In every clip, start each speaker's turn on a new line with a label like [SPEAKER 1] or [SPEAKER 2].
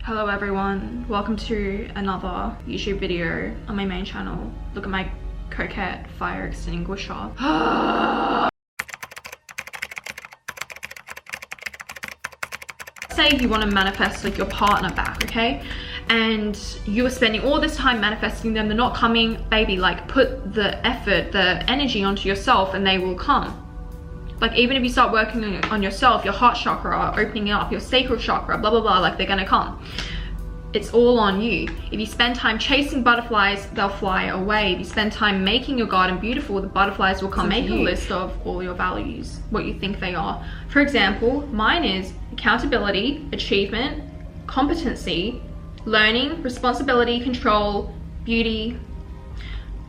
[SPEAKER 1] Hello everyone, welcome to another YouTube video on my main channel. Look at my coquette fire extinguisher. Say you want to manifest like your partner back, okay? And you are spending all this time manifesting them, they're not coming. Baby, like put the effort, the energy onto yourself and they will come. Like even if you start working on yourself, your heart chakra, opening it up, your sacral chakra, blah, blah, blah, like they're gonna come. It's all on you. If you spend time chasing butterflies, they'll fly away. If you spend time making your garden beautiful, the butterflies will come. Make a list of all your values, what you think they are. For example, mine is accountability, achievement, competency, learning, responsibility, control, beauty,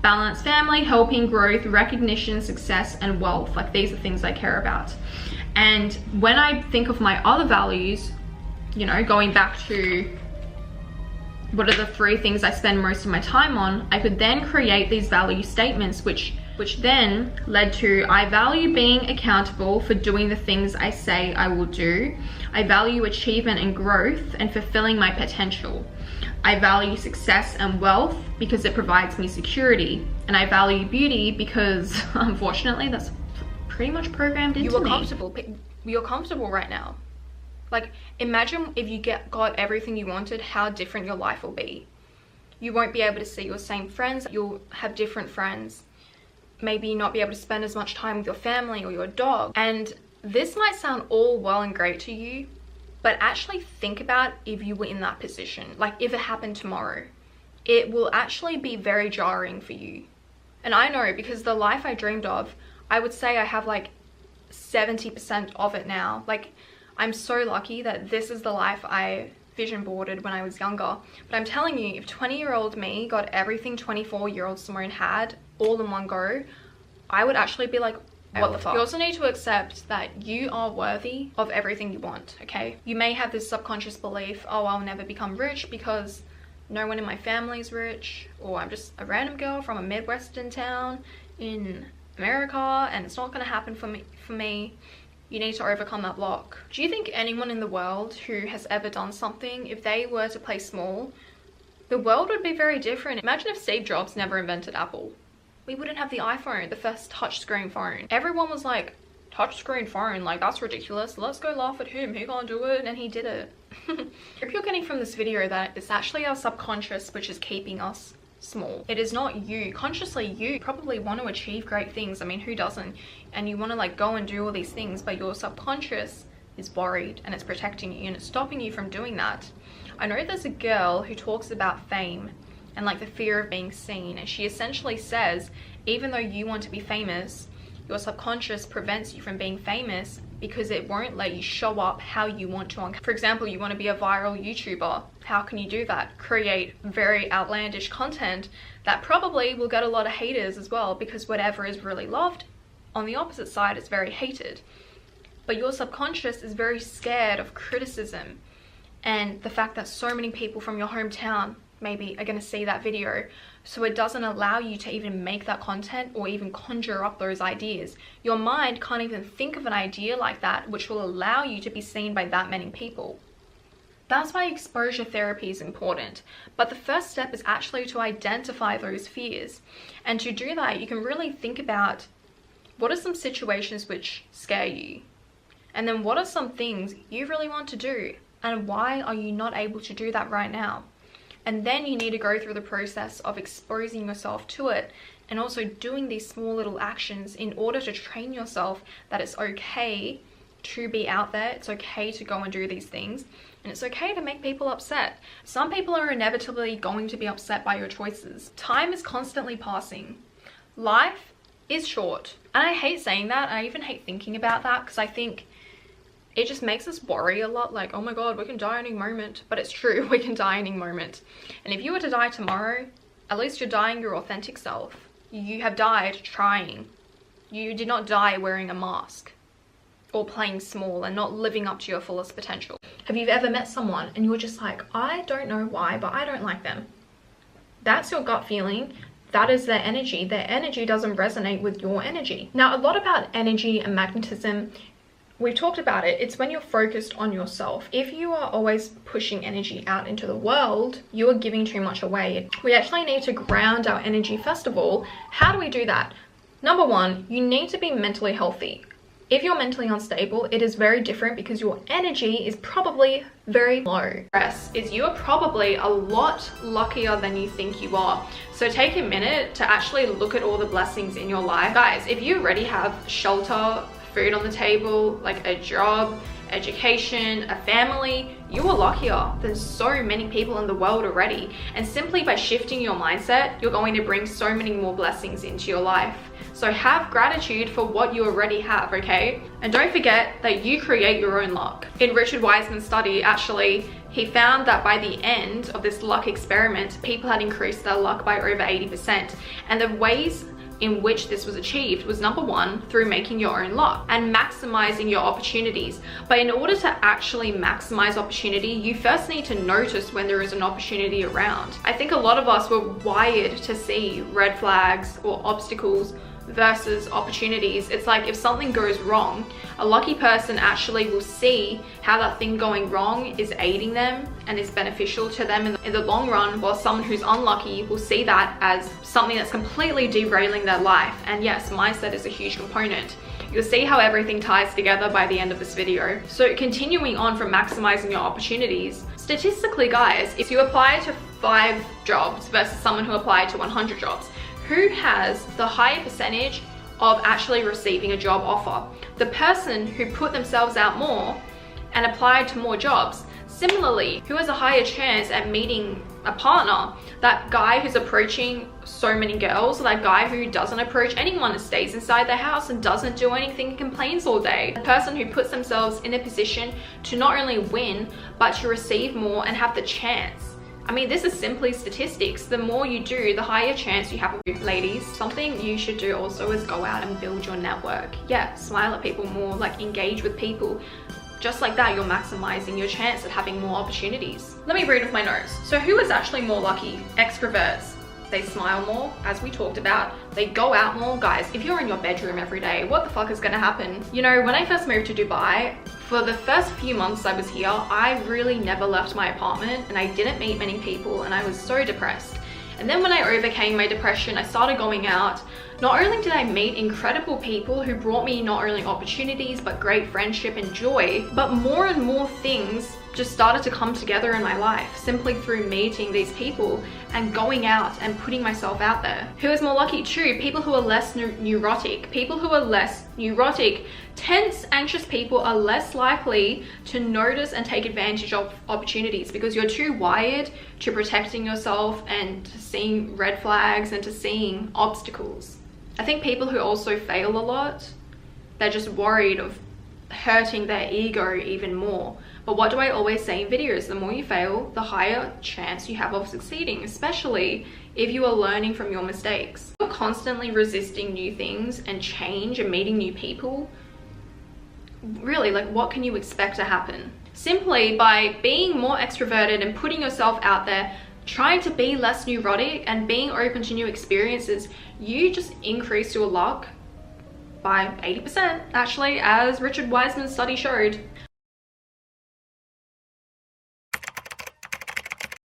[SPEAKER 1] balance, family, helping, growth, recognition, success, and wealth. Like these are things I care about. And when I think of my other values, you know, going back to what are the 3 things I spend most of my time on, I could then create these value statements, which then led to: I value being accountable for doing the things I say I will do. I value achievement and growth and fulfilling my potential. I value success and wealth because it provides me security. And I value beauty because unfortunately that's pretty much programmed into me. You're comfortable right now. Like imagine if you got everything you wanted, how different your life will be. You won't be able to see your same friends, you'll have different friends. Maybe not be able to spend as much time with your family or your dog. And this might sound all well and great to you, but actually think about if you were in that position. Like if it happened tomorrow, it will actually be very jarring for you. And I know, because the life I dreamed of, I would say I have like 70% of it now. Like I'm so lucky that this is the life I vision boarded when I was younger. But I'm telling you, if 20-year-old me got everything 24-year-old Simone had all in one go, I would actually be like, what the fuck? You also need to accept that you are worthy of everything you want, okay? You may have this subconscious belief, oh, I'll never become rich because no one in my family is rich, or I'm just a random girl from a Midwestern town in America and it's not gonna happen for me. You need to overcome that block. Do you think anyone in the world who has ever done something, if they were to play small, the world would be very different? Imagine if Steve Jobs never invented Apple. We wouldn't have the iPhone, the first touchscreen phone. Everyone was like, touchscreen phone, like that's ridiculous. Let's go laugh at him, he can't do it, and he did it. If you're getting from this video that it's actually our subconscious which is keeping us small. It is not you. Consciously, you probably want to achieve great things. I mean, who doesn't? And you want to like go and do all these things, but your subconscious is worried and it's protecting you and it's stopping you from doing that. I know there's a girl who talks about fame and like the fear of being seen, and she essentially says, even though you want to be famous, your subconscious prevents you from being famous because it won't let you show up how you want to. For example, you want to be a viral YouTuber. How can you do that? Create very outlandish content that probably will get a lot of haters as well, because whatever is really loved, on the opposite side, is very hated. But your subconscious is very scared of criticism and the fact that so many people from your hometown maybe are going to see that video, so it doesn't allow you to even make that content or even conjure up those ideas. Your mind can't even think of an idea like that which will allow you to be seen by that many people. That's why exposure therapy is important. But the first step is actually to identify those fears, and to do that you can really think about what are some situations which scare you, and then what are some things you really want to do, and why are you not able to do that right now. And then you need to go through the process of exposing yourself to it and also doing these small little actions in order to train yourself that it's okay to be out there. It's okay to go and do these things, and it's okay to make people upset. Some people are inevitably going to be upset by your choices. Time is constantly passing. Life is short. And I hate saying that. I even hate thinking about that, because I think it just makes us worry a lot, like, oh my god, we can die any moment. But it's true, we can die any moment. And if you were to die tomorrow, at least you're dying your authentic self. You have died trying. You did not die wearing a mask or playing small and not living up to your fullest potential. Have you ever met someone and you were just like, I don't know why, but I don't like them? That's your gut feeling. That is their energy. Their energy doesn't resonate with your energy. Now, a lot about energy and magnetism we've talked about it. It's when you're focused on yourself. If you are always pushing energy out into the world, you are giving too much away. We actually need to ground our energy first of all. How do we do that? Number one, you need to be mentally healthy. If you're mentally unstable, it is very different because your energy is probably very low. Stress is you are probably a lot luckier than you think you are. So take a minute to actually look at all the blessings in your life. Guys, if you already have shelter, food on the table, like a job, education, a family, you are luckier than so many people in the world already. And simply by shifting your mindset, you're going to bring so many more blessings into your life. So have gratitude for what you already have, okay? And don't forget that you create your own luck. In Richard Wiseman's study, actually, he found that by the end of this luck experiment, people had increased their luck by over 80%. And the ways in which this was achieved was number one, through making your own luck and maximizing your opportunities. But in order to actually maximize opportunity, you first need to notice when there is an opportunity around. I think a lot of us were wired to see red flags or obstacles versus opportunities. It's like if something goes wrong, a lucky person actually will see how that thing going wrong is aiding them and is beneficial to them in the long run, while someone who's unlucky will see that as something that's completely derailing their life. And yes, mindset is a huge component. You'll see how everything ties together by the end of this video. So continuing on from maximizing your opportunities, statistically guys, if you apply to 5 jobs versus someone who applied to 100 jobs, who has the higher percentage of actually receiving a job offer? The person who put themselves out more and applied to more jobs. Similarly, who has a higher chance at meeting a partner? That guy who's approaching so many girls, or that guy who doesn't approach anyone and stays inside their house and doesn't do anything and complains all day? The person who puts themselves in a position to not only win, but to receive more and have the chance. I mean, this is simply statistics. The more you do, the higher chance you have. Ladies, something you should do also is go out and build your network. Yeah, smile at people more, like engage with people. Just like that, you're maximizing your chance at having more opportunities. Let me read with my nose. So who is actually more lucky? Extroverts. They smile more, as we talked about. They go out more. Guys, if you're in your bedroom every day, what the fuck is gonna happen? You know, when I first moved to Dubai, for the first few months I was here, I really never left my apartment and I didn't meet many people and I was so depressed. And then when I overcame my depression, I started going out. Not only did I meet incredible people who brought me not only opportunities, but great friendship and joy, but more and more things just started to come together in my life simply through meeting these people and going out and putting myself out there. Who is more lucky? True, people who are less neurotic. People who are less neurotic, tense, anxious people are less likely to notice and take advantage of opportunities because you're too wired to protecting yourself and to seeing red flags and to seeing obstacles. I think people who also fail a lot, they're just worried of hurting their ego even more. But what do I always say in videos? The more you fail, the higher chance you have of succeeding, especially if you are learning from your mistakes. If you're constantly resisting new things and change and meeting new people, really, like, what can you expect to happen? Simply by being more extroverted and putting yourself out there, trying to be less neurotic and being open to new experiences, you just increase your luck by 80%, actually, as Richard Wiseman's study showed.